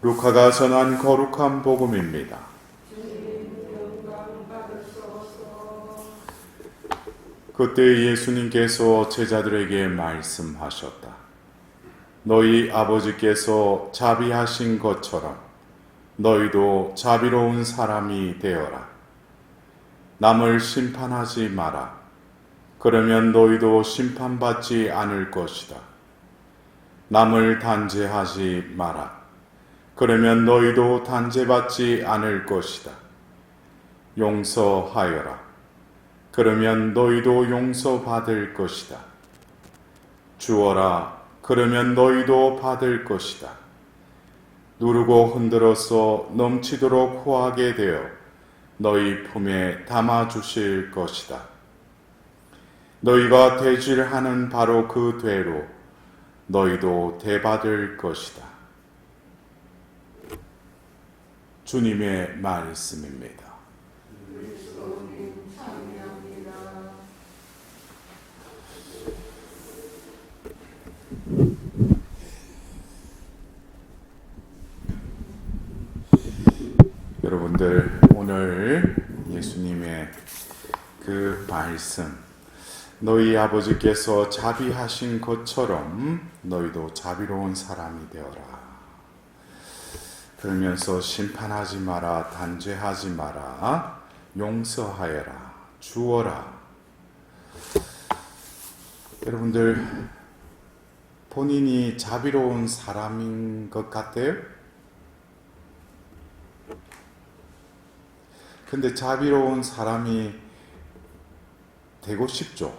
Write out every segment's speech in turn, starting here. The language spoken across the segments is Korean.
루카가 전한 거룩한 복음입니다. 그때 예수님께서 제자들에게 말씀하셨다. 너희 아버지께서 자비하신 것처럼 너희도 자비로운 사람이 되어라. 남을 심판하지 마라. 그러면 너희도 심판받지 않을 것이다. 남을 단죄하지 마라. 그러면 너희도 단죄받지 않을 것이다. 용서하여라. 그러면 너희도 용서받을 것이다. 주어라. 그러면 너희도 받을 것이다. 누르고 흔들어서 넘치도록 후하게 되어 너희 품에 담아주실 것이다. 너희가 대질하는 바로 그 되로 너희도 대받을 것이다. 주님의 말씀입니다. 여러분들, 오늘 예수님의 그 말씀, 너희 아버지께서 자비하신 것처럼 너희도 자비로운 사람이 되어라. 그러면서 심판하지 마라, 단죄하지 마라, 용서하여라, 주어라. 여러분들, 본인이 자비로운 사람인 것 같아요? 근데 자비로운 사람이 되고 싶죠.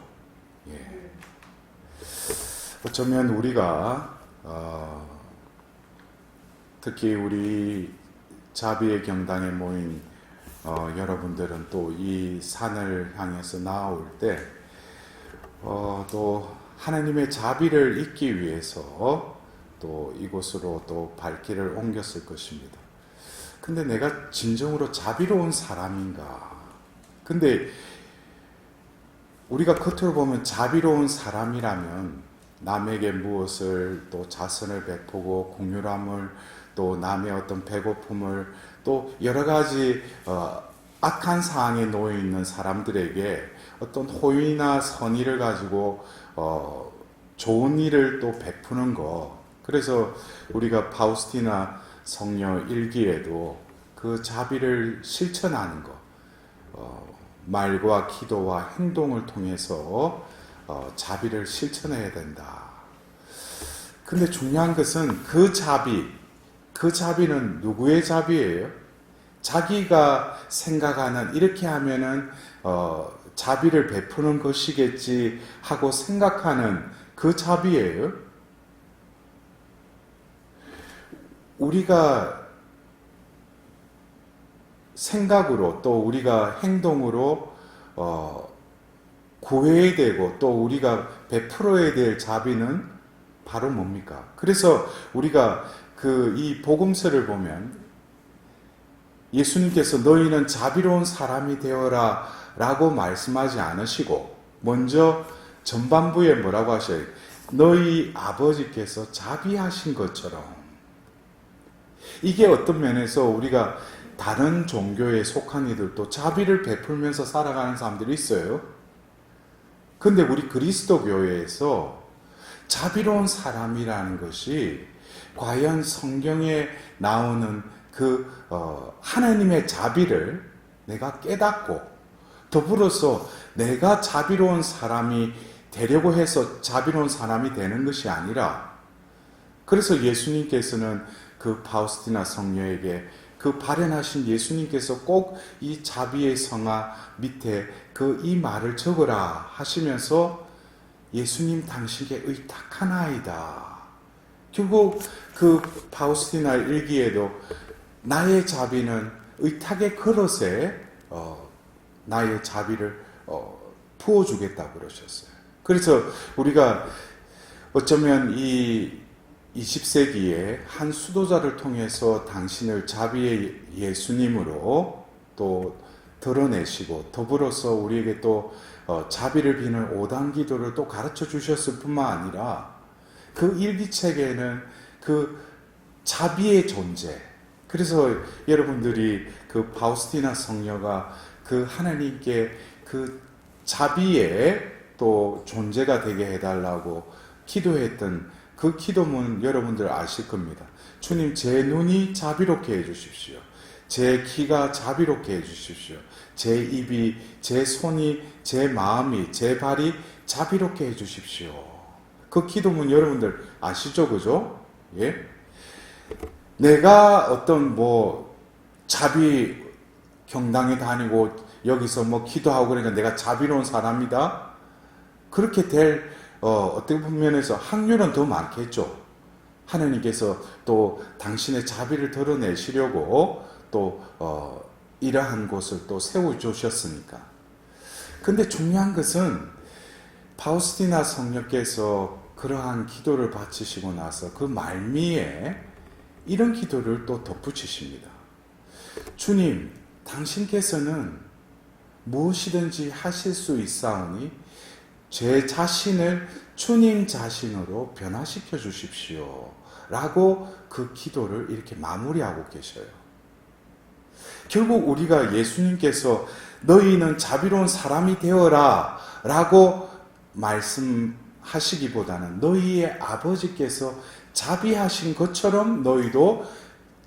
예. 어쩌면 우리가 특히 우리 자비의 경당에 모인 여러분들은 또 이 산을 향해서 나아올 때 또 하나님의 자비를 잊기 위해서 또 이곳으로 또 발길을 옮겼을 것입니다. 근데 내가 진정으로 자비로운 사람인가? 근데 우리가 겉으로 보면 자비로운 사람이라면 남에게 무엇을 또 자선을 베푸고 공유함을 또 남의 어떤 배고픔을 또 여러 가지 악한 상황에 놓여 있는 사람들에게 어떤 호의나 선의를 가지고 좋은 일을 또 베푸는 거. 그래서 우리가 파우스티나 성녀 일기에도 그 자비를 실천하는 것, 말과 기도와 행동을 통해서 자비를 실천해야 된다. 근데 중요한 것은 그 자비는 누구의 자비예요? 자기가 생각하는 이렇게 하면은 자비를 베푸는 것이겠지 하고 생각하는 그 자비예요? 우리가 생각으로 또 우리가 행동으로 구해야 되고 또 우리가 베풀어야 될 자비는 바로 뭡니까? 그래서 우리가 이 복음서를 보면 예수님께서 너희는 자비로운 사람이 되어라 라고 말씀하지 않으시고 먼저 전반부에 뭐라고 하셔요? 너희 아버지께서 자비하신 것처럼. 이게 어떤 면에서 우리가 다른 종교에 속한 이들도 자비를 베풀면서 살아가는 사람들이 있어요. 근데 우리 그리스도 교회에서 자비로운 사람이라는 것이 과연 성경에 나오는 하나님의 자비를 내가 깨닫고 더불어서 내가 자비로운 사람이 되려고 해서 자비로운 사람이 되는 것이 아니라, 그래서 예수님께서는 그 파우스티나 성녀에게 발현하신 예수님께서 꼭 이 자비의 성화 밑에 이 말을 적어라 하시면서 예수님 당신께 의탁하나이다. 결국 파우스티나 일기에도 나의 자비는 의탁의 그릇에 나의 자비를 부어주겠다고 그러셨어요. 그래서 우리가 어쩌면 이 20세기에 한 수도자를 통해서 당신을 자비의 예수님으로 또 드러내시고 더불어서 우리에게 또 자비를 비는 5단 기도를 또 가르쳐 주셨을 뿐만 아니라 그 일기책에는 자비의 존재. 그래서 여러분들이 그 파우스티나 성녀가 그 하나님께 그 자비의 또 존재가 되게 해달라고 기도했던 그 기도문 여러분들 아실 겁니다. 주님, 제 눈이 자비롭게 해주십시오. 제 귀가 자비롭게 해주십시오. 제 입이, 제 손이, 제 마음이, 제 발이 자비롭게 해주십시오. 그 기도문 여러분들 아시죠? 그죠? 예? 내가 어떤 자비 경당에 다니고 여기서 기도하고 그러니까 내가 자비로운 사람이다? 그렇게 될 어떻게 보면에서 확률은 더 많겠죠. 하나님께서 또 당신의 자비를 드러내시려고 또 이러한 곳을 또 세워주셨으니까. 근데 중요한 것은 파우스티나 성녀께서 그러한 기도를 바치시고 나서 그 말미에 이런 기도를 또 덧붙이십니다. 주님, 당신께서는 무엇이든지 하실 수 있사오니 제 자신을 주님 자신으로 변화시켜 주십시오. 라고 그 기도를 이렇게 마무리하고 계셔요. 결국 우리가 예수님께서 너희는 자비로운 사람이 되어라 라고 말씀하시기보다는 너희의 아버지께서 자비하신 것처럼 너희도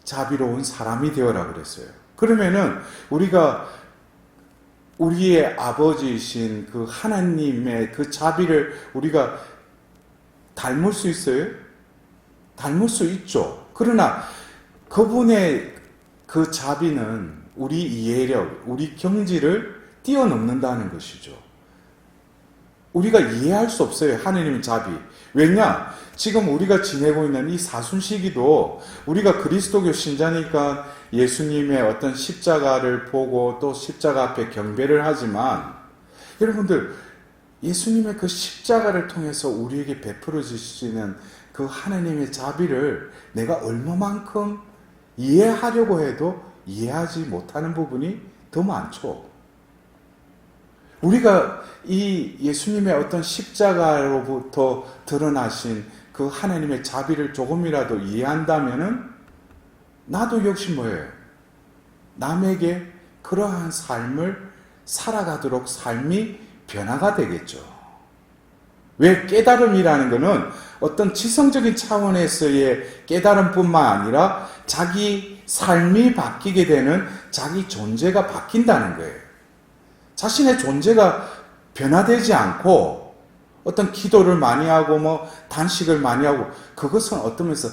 자비로운 사람이 되어라 그랬어요. 그러면은 우리가 우리의 아버지이신 그 하나님의 그 자비를 우리가 닮을 수 있어요? 닮을 수 있죠. 그러나 그분의 그 자비는 우리 이해력, 우리 경지를 뛰어넘는다는 것이죠. 우리가 이해할 수 없어요. 하나님의 자비. 왜냐? 지금 우리가 지내고 있는 이 사순 시기도 우리가 그리스도교 신자니까 예수님의 어떤 십자가를 보고 또 십자가 앞에 경배를 하지만 여러분들 예수님의 그 십자가를 통해서 우리에게 베풀어 주시는 그 하나님의 자비를 내가 얼마만큼 이해하려고 해도 이해하지 못하는 부분이 더 많죠. 우리가 이 예수님의 어떤 십자가로부터 드러나신 그 하나님의 자비를 조금이라도 이해한다면은 나도 역시 뭐예요? 남에게 그러한 삶을 살아가도록 삶이 변화가 되겠죠. 왜 깨달음이라는 것은 어떤 지성적인 차원에서의 깨달음뿐만 아니라 자기 삶이 바뀌게 되는 자기 존재가 바뀐다는 거예요. 자신의 존재가 변화되지 않고 어떤 기도를 많이 하고 단식을 많이 하고 그것은 어떤 면에서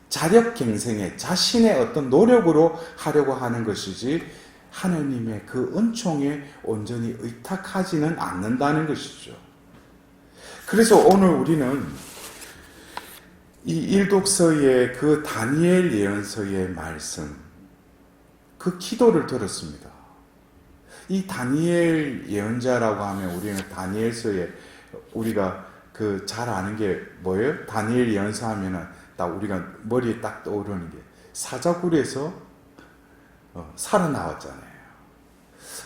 자력갱생에 자신의 어떤 노력으로 하려고 하는 것이지 하나님의 그 은총에 온전히 의탁하지는 않는다는 것이죠. 그래서 오늘 우리는 이 일독서의 그 다니엘 예언서의 말씀, 그 기도를 들었습니다. 이 다니엘 예언자라고 하면 우리는 다니엘서에 우리가 그 잘 아는 게 뭐예요? 다니엘 예언서 하면은 딱 우리가 머리에 딱 떠오르는 게 사자굴에서 살아나왔잖아요.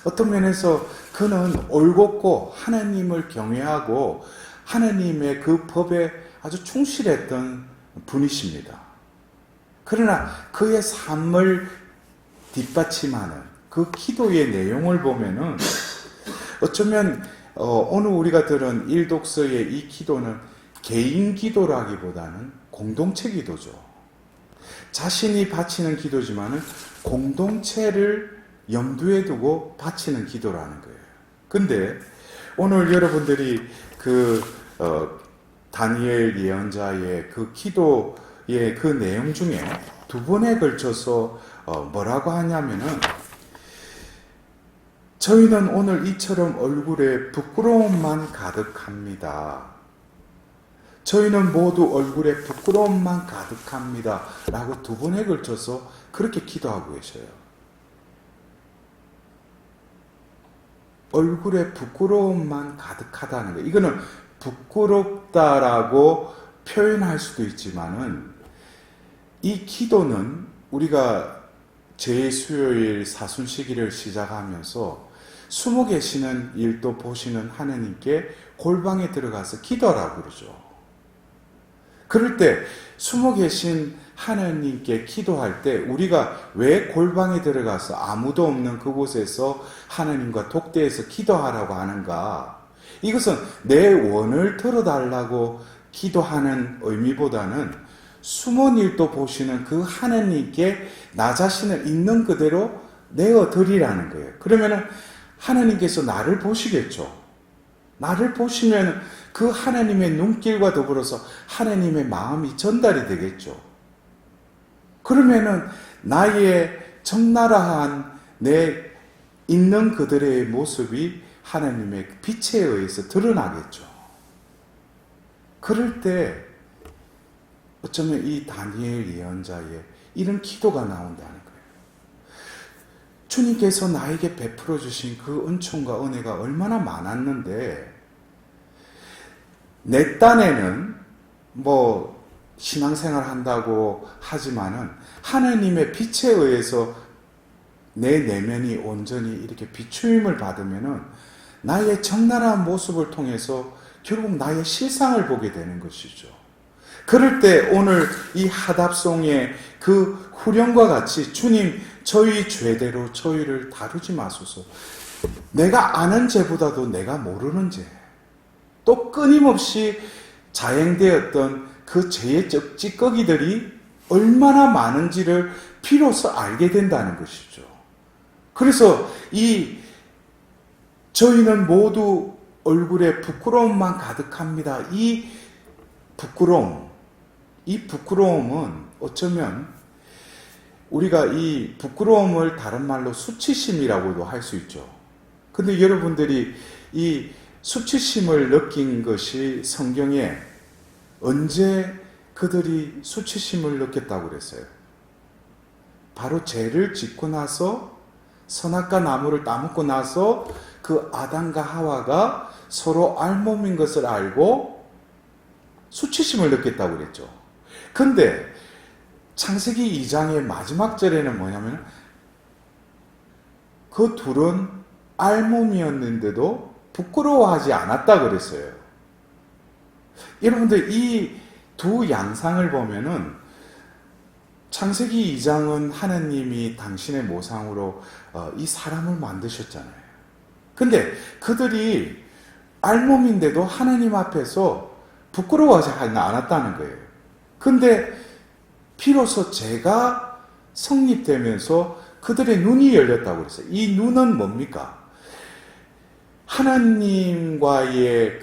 어떤 면에서 그는 올곧고 하나님을 경외하고 하나님의 그 법에 아주 충실했던 분이십니다. 그러나 그의 삶을 뒷받침하는 그 기도의 내용을 보면은 어쩌면 오늘 우리가 들은 일독서의 이 기도는 개인 기도라기보다는 공동체 기도죠. 자신이 바치는 기도지만은 공동체를 염두에 두고 바치는 기도라는 거예요. 근데 오늘 여러분들이 다니엘 예언자의 그 기도의 그 내용 중에 두 번에 걸쳐서 뭐라고 하냐면은 저희는 오늘 이처럼 얼굴에 부끄러움만 가득합니다. 저희는 모두 얼굴에 부끄러움만 가득합니다. 라고 두 번에 걸쳐서 그렇게 기도하고 계셔요. 얼굴에 부끄러움만 가득하다는 거예요. 이거는 부끄럽다라고 표현할 수도 있지만은 이 기도는 우리가 제2수요일 사순시기를 시작하면서 숨어 계시는 일도 보시는 하나님께 골방에 들어가서 기도하라고 그러죠. 그럴 때 숨어 계신 하나님께 기도할 때 우리가 왜 골방에 들어가서 아무도 없는 그곳에서 하나님과 독대해서 기도하라고 하는가? 이것은 내 원을 들어달라고 기도하는 의미보다는 숨은 일도 보시는 그 하나님께 나 자신을 있는 그대로 내어드리라는 거예요. 그러면은 하나님께서 나를 보시겠죠. 나를 보시면 그 하나님의 눈길과 더불어서 하나님의 마음이 전달이 되겠죠. 그러면은 나의 적나라한 내 있는 그들의 모습이 하나님의 빛에 의해서 드러나겠죠. 그럴 때 어쩌면 이 다니엘 예언자의 이런 기도가 나온다는 거예요. 주님께서 나에게 베풀어 주신 그 은총과 은혜가 얼마나 많았는데 내 딴에는 뭐 신앙생활 한다고 하지만은 하나님의 빛에 의해서 내 내면이 온전히 이렇게 비추임을 받으면은 나의 적나라한 모습을 통해서 결국 나의 실상을 보게 되는 것이죠. 그럴 때 오늘 이 하답송의 그 후렴과 같이 주님 저희 죄대로 저희를 다루지 마소서. 내가 아는 죄보다도 내가 모르는 죄, 또 끊임없이 자행되었던 그 죄의 찌꺼기들이 얼마나 많은지를 비로소 알게 된다는 것이죠. 그래서 저희는 모두 얼굴에 부끄러움만 가득합니다. 이 부끄러움은 어쩌면 우리가 이 부끄러움을 다른 말로 수치심이라고도 할 수 있죠. 근데 여러분들이 이 수치심을 느낀 것이 성경에 언제 그들이 수치심을 느꼈다고 그랬어요? 바로 죄를 짓고 나서 선악과 나무를 따먹고 나서 그 아담과 하와가 서로 알몸인 것을 알고 수치심을 느꼈다고 그랬죠. 근데 창세기 2장의 마지막 절에는 뭐냐면 그 둘은 알몸이었는데도 부끄러워하지 않았다 그랬어요. 여러분들 이 두 양상을 보면은 창세기 2장은 하나님이 당신의 모상으로 이 사람을 만드셨잖아요. 근데 그들이 알몸인데도 하나님 앞에서 부끄러워하지 않았다는 거예요. 근데 비로소 죄가 성립되면서 그들의 눈이 열렸다고 그랬어요. 이 눈은 뭡니까? 하나님과의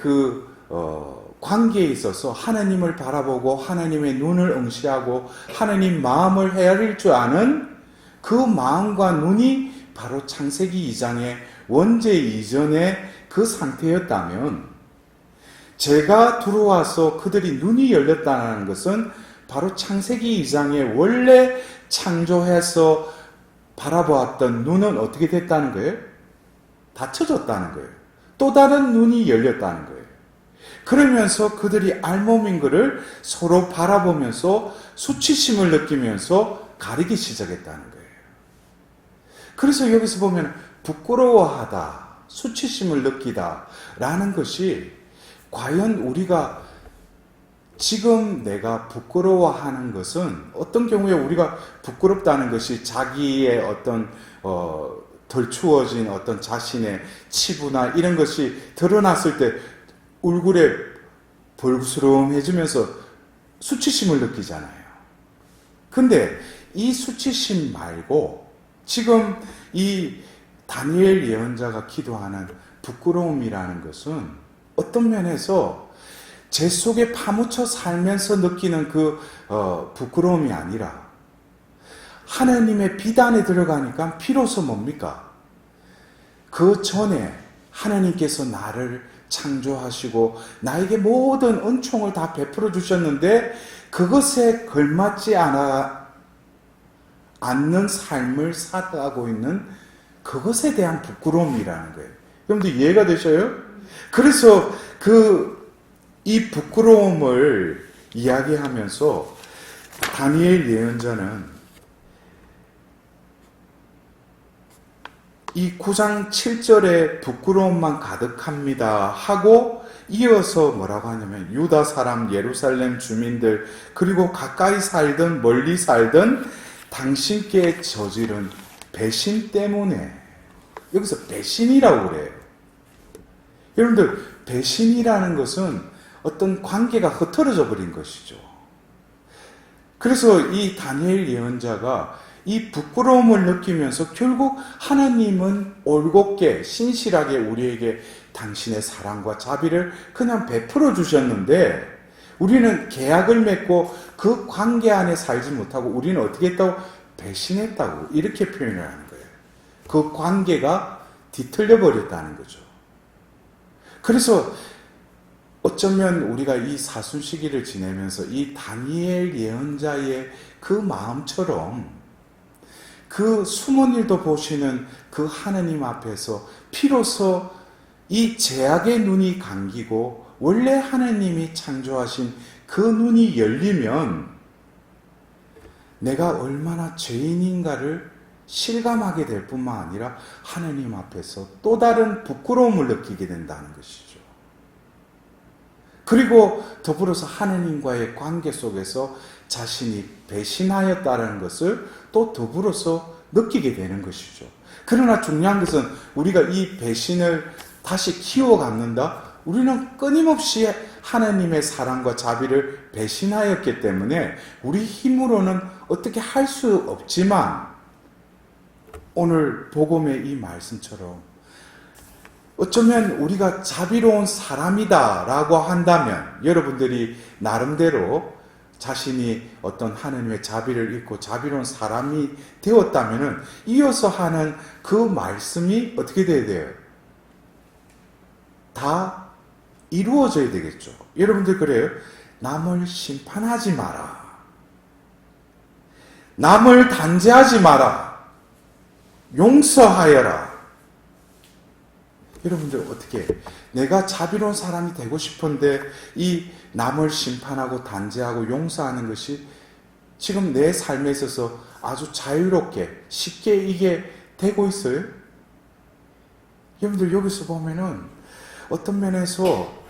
관계에 있어서 하나님을 바라보고 하나님의 눈을 응시하고 하나님 마음을 헤아릴 줄 아는 그 마음과 눈이 바로 창세기 2장의 원죄 이전의 그 상태였다면 죄가 들어와서 그들이 눈이 열렸다는 것은 바로 창세기 2장의 원래 창조해서 바라보았던 눈은 어떻게 됐다는 거예요? 닫혀졌다는 거예요. 또 다른 눈이 열렸다는 거예요. 그러면서 그들이 알몸인 것을 서로 바라보면서 수치심을 느끼면서 가리기 시작했다는 거예요. 그래서 여기서 보면 부끄러워하다, 수치심을 느끼다 라는 것이 과연 우리가 지금 내가 부끄러워하는 것은 어떤 경우에 우리가 부끄럽다는 것이 자기의 어떤 덜 추워진 어떤 자신의 치부나 이런 것이 드러났을 때 얼굴에 벌스름해지면서 수치심을 느끼잖아요. 근데 이 수치심 말고 지금 이 다니엘 예언자가 기도하는 부끄러움이라는 것은 어떤 면에서 죄 속에 파묻혀 살면서 느끼는 그 부끄러움이 아니라 하나님의 비단에 들어가니까 비로소 뭡니까? 그 전에 하나님께서 나를 창조하시고 나에게 모든 은총을 다 베풀어 주셨는데 그것에 걸맞지 않는 삶을 살아가고 있는 그것에 대한 부끄러움이라는 거예요. 여러분들 이해가 되셔요? 그래서 이 부끄러움을 이야기하면서 다니엘 예언자는 이 9장 7절에 부끄러움만 가득합니다 하고 이어서 뭐라고 하냐면 유다 사람, 예루살렘 주민들, 그리고 가까이 살든 멀리 살든 당신께 저지른 배신 때문에, 여기서 배신이라고 그래요. 여러분들, 배신이라는 것은 어떤 관계가 흐트러져 버린 것이죠. 그래서 이 다니엘 예언자가 이 부끄러움을 느끼면서 결국 하나님은 올곧게 신실하게 우리에게 당신의 사랑과 자비를 그냥 베풀어 주셨는데, 우리는 계약을 맺고 그 관계 안에 살지 못하고 우리는 어떻게 했다고? 배신했다고, 이렇게 표현을 하는 거예요. 그 관계가 뒤틀려 버렸다는 거죠. 그래서 어쩌면 우리가 이 사순 시기를 지내면서 이 다니엘 예언자의 그 마음처럼 그 숨은 일도 보시는 그 하느님 앞에서 비로소 이 제약의 눈이 감기고 원래 하느님이 창조하신 그 눈이 열리면 내가 얼마나 죄인인가를 실감하게 될 뿐만 아니라 하느님 앞에서 또 다른 부끄러움을 느끼게 된다는 것이죠. 그리고 더불어서 하느님과의 관계 속에서 자신이 배신하였다는 것을 또 더불어서 느끼게 되는 것이죠. 그러나 중요한 것은 우리가 이 배신을 다시 키워갖는다? 우리는 끊임없이 하나님의 사랑과 자비를 배신하였기 때문에 우리 힘으로는 어떻게 할 수 없지만, 오늘 복음의 이 말씀처럼 어쩌면 우리가 자비로운 사람이다 라고 한다면, 여러분들이 나름대로 자신이 어떤 하나님의 자비를 잊고 자비로운 사람이 되었다면 이어서 하는 그 말씀이 어떻게 돼야 돼요? 다 이루어져야 되겠죠. 여러분들 그래요? 남을 심판하지 마라. 남을 단죄하지 마라. 용서하여라. 여러분들 어떻게, 내가 자비로운 사람이 되고 싶은데 이 남을 심판하고 단죄하고 용서하는 것이 지금 내 삶에 있어서 아주 자유롭게 쉽게 이게 되고 있어요? 여러분들 여기서 보면은 어떤 면에서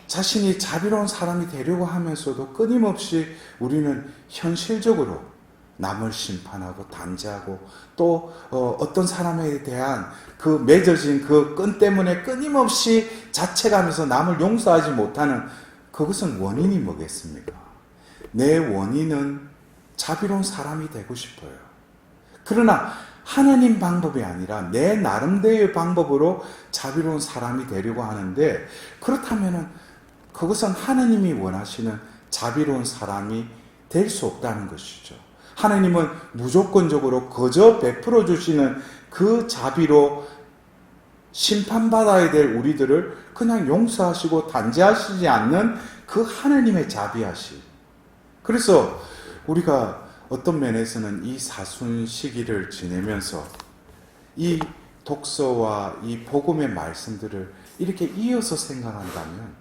자신이 자비로운 사람이 되려고 하면서도 끊임없이 우리는 현실적으로 남을 심판하고 단죄하고 또 어떤 사람에 대한 그 맺어진 그 끈 때문에 끊임없이 자책하면서 남을 용서하지 못하는, 그것은 원인이 뭐겠습니까? 내 원인은 자비로운 사람이 되고 싶어요. 그러나 하나님 방법이 아니라 내 나름대로의 방법으로 자비로운 사람이 되려고 하는데, 그렇다면 그것은 하나님이 원하시는 자비로운 사람이 될 수 없다는 것이죠. 하나님은 무조건적으로 거저 베풀어 주시는 그 자비로 심판받아야 될 우리들을 그냥 용서하시고 단죄하시지 않는 그 하나님의 자비하심. 그래서 우리가 어떤 면에서는 이 사순 시기를 지내면서 이 독서와 이 복음의 말씀들을 이렇게 이어서 생각한다면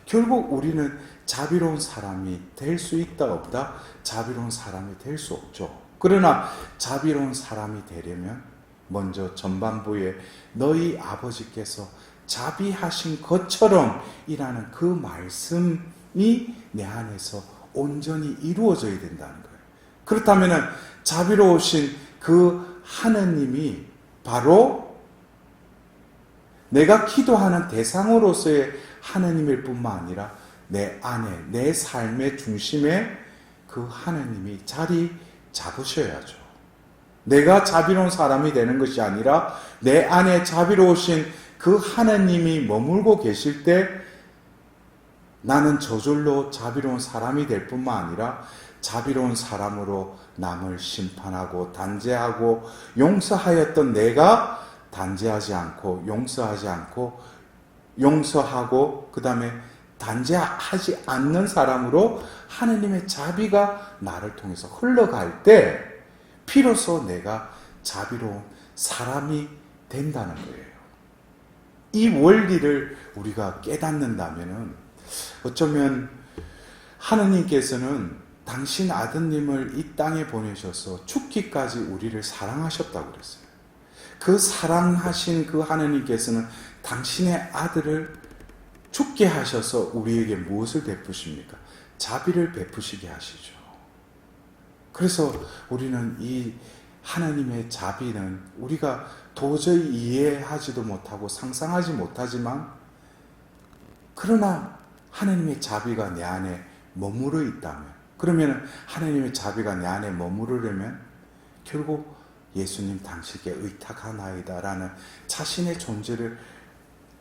결국 우리는 자비로운 사람이 될 수 있다 없다? 자비로운 사람이 될 수 없죠. 그러나 자비로운 사람이 되려면 먼저 전반부에 너희 아버지께서 자비하신 것처럼 이라는 그 말씀이 내 안에서 온전히 이루어져야 된다는 거예요. 그렇다면 자비로우신 그 하느님이 바로 내가 기도하는 대상으로서의 하느님일 뿐만 아니라 내 안에, 내 삶의 중심에 그 하느님이 자리 잡으셔야죠. 내가 자비로운 사람이 되는 것이 아니라 내 안에 자비로우신 그 하느님이 머물고 계실 때 나는 저절로 자비로운 사람이 될 뿐만 아니라 자비로운 사람으로 남을 심판하고 단죄하고 용서하였던 내가 단죄하지 않고 용서하고 그 다음에 단죄하지 않는 사람으로 하느님의 자비가 나를 통해서 흘러갈 때 비로소 내가 자비로운 사람이 된다는 거예요. 이 원리를 우리가 깨닫는다면 어쩌면 하느님께서는 당신 아드님을 이 땅에 보내셔서 죽기까지 우리를 사랑하셨다고 그랬어요. 그 사랑하신 그 하느님께서는 당신의 아들을 죽게 하셔서 우리에게 무엇을 베푸십니까? 자비를 베푸시게 하시죠. 그래서 우리는 이 하나님의 자비는 우리가 도저히 이해하지도 못하고 상상하지 못하지만, 그러나 하나님의 자비가 내 안에 머무르 있다면, 그러면 하나님의 자비가 내 안에 머무르려면 결국 예수님 당신께 의탁하나이다 라는 자신의 존재를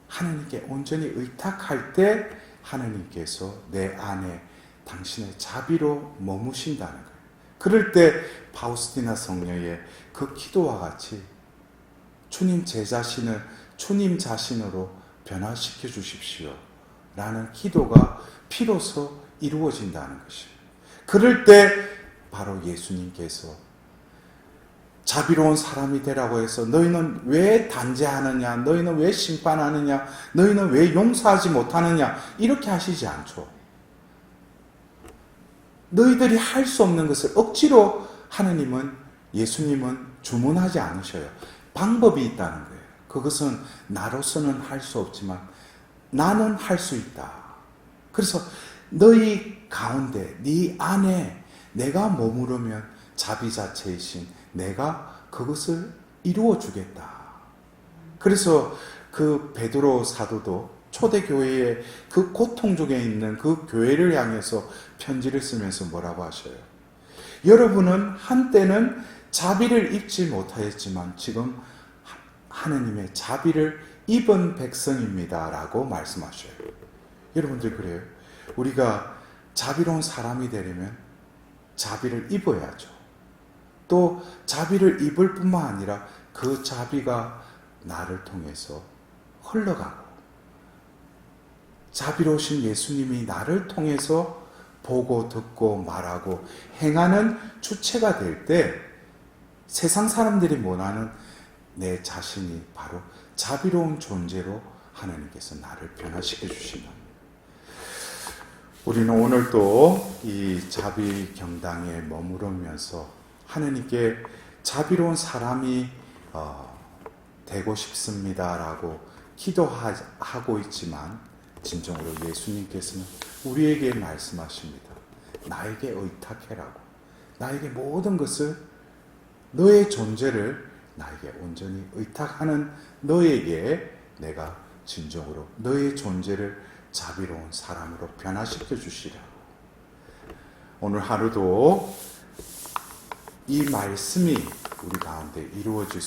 하나님께 온전히 의탁할 때 하나님께서 내 안에 당신의 자비로 머무신다는 거예요. 그럴 때 파우스티나 성녀의 그 기도와 같이 주님 제 자신을 주님 자신으로 변화시켜 주십시오 라는 기도가 비로소 이루어진다는 것이에요. 그럴 때 바로 예수님께서 자비로운 사람이 되라고 해서 너희는 왜 단죄하느냐, 너희는 왜 심판하느냐, 너희는 왜 용서하지 못하느냐 이렇게 하시지 않죠. 너희들이 할 수 없는 것을 억지로 하나님은, 예수님은 주문하지 않으셔요. 방법이 있다는 거예요. 그것은 나로서는 할 수 없지만 나는 할 수 있다. 그래서 너희 가운데 네 안에 내가 머무르면 자비 자체이신 내가 그것을 이루어 주겠다. 그래서 그 베드로 사도도 초대교회의 그 고통 중에 있는 그 교회를 향해서 편지를 쓰면서 뭐라고 하셔요? 여러분은 한때는 자비를 입지 못하였지만 지금 하나님의 자비를 입은 백성입니다 라고 말씀하셔요. 여러분들 그래요? 우리가 자비로운 사람이 되려면 자비를 입어야죠. 또 자비를 입을 뿐만 아니라 그 자비가 나를 통해서 흘러가고, 자비로우신 예수님이 나를 통해서 보고 듣고 말하고 행하는 주체가 될 때 세상 사람들이 원하는 내 자신이 바로 자비로운 존재로 하나님께서 나를 변화시켜 주신다. 우리는 오늘 또 이 자비 경당에 머무르면서 하나님께 자비로운 사람이 되고 싶습니다라고 기도하고 있지만 진정으로 예수님께서는 우리에게 말씀하십니다. 나에게 의탁해라고. 나에게 모든 것을, 너의 존재를 나에게 온전히 의탁하는 너에게 내가 진정으로 너의 존재를 자비로운 사람으로 변화시켜 주시라. 오늘 하루도 이 말씀이 우리 가운데 이루어질